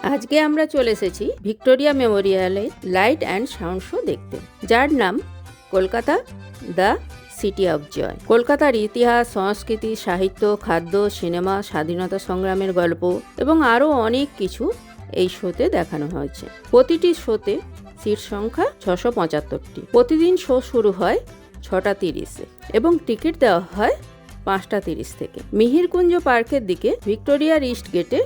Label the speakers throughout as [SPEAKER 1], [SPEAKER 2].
[SPEAKER 1] আজকে আমরা চলে এসেছি ভিক্টোরিয়া মেমোরিয়ালে লাইট অ্যান্ড সাউন্ড শো দেখতে, যার নাম Kolkata the city of joy. কলকাতার ইতিহাস, সংস্কৃতি, সাহিত্য, খাদ্য, সিনেমা, স্বাধীনতা সংগ্রামের গল্প এবং আরও অনেক কিছু এই শোতে দেখানো হয়েছে। প্রতিটি শোতে সিট সংখ্যা 675টি। প্রতিদিন শো শুরু হয় 6:30-এ এবং টিকিট দেওয়া হয় 5:30 থেকে। মিহিরকুঞ্জ পার্কের দিকে ভিক্টোরিয়ার ইস্ট গেটে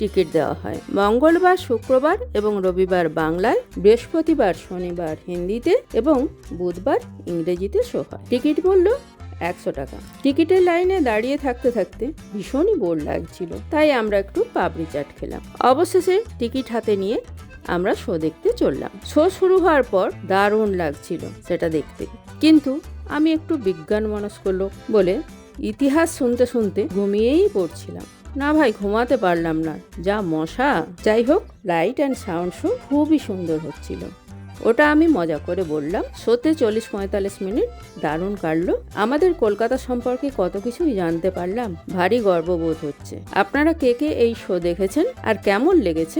[SPEAKER 1] টিকিট দেওয়া হয়। মঙ্গলবার, শুক্রবার এবং রবিবার বাংলায়, বৃহস্পতিবার, শনিবার হিন্দিতে এবং বুধবার ইংরেজিতে শো হয়। টিকিট মূল্য 100 টাকা। টিকিটের লাইনে দাঁড়িয়ে থাকতে থাকতে ভীষণই বোর লাগছিল, তাই আমরা একটু পাপড়ি চাট খেলাম। অবশেষে টিকিট হাতে নিয়ে আমরা শো দেখতে চললাম। শো শুরু হওয়ার পর দারুণ লাগছিল সেটা দেখতে, কিন্তু আমি একটু বিজ্ঞান মনস্ক লোক বলে ইতিহাস শুনতে শুনতে ঘুমিয়েই পড়ছিলাম। না ভাই, ঘুমাতে পারলাম না, যা মশা। যাই হোক, লাইট অ্যান্ড সাউন্ড শো খুবই সুন্দর হচ্ছিল, ওটা আমি মজা করে বললাম। শোতে 40-45 মিনিট দারুণ কাটলো। আমাদের কলকাতা সম্পর্কে কত কিছুই জানতে পারলাম, ভারী গর্ববোধ হচ্ছে। আপনারা কে কে এই শো দেখেছেন আর কেমন লেগেছে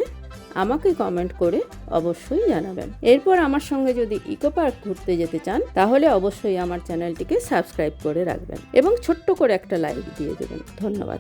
[SPEAKER 1] আমাকে কমেন্ট করে অবশ্যই জানাবেন। এরপর আমার সঙ্গে যদি ইকো পার্ক ঘুরতে যেতে চান তাহলে অবশ্যই আমার চ্যানেলটিকে সাবস্ক্রাইব করে রাখবেন এবং ছোট্ট করে একটা লাইক দিয়ে দেবেন। ধন্যবাদ।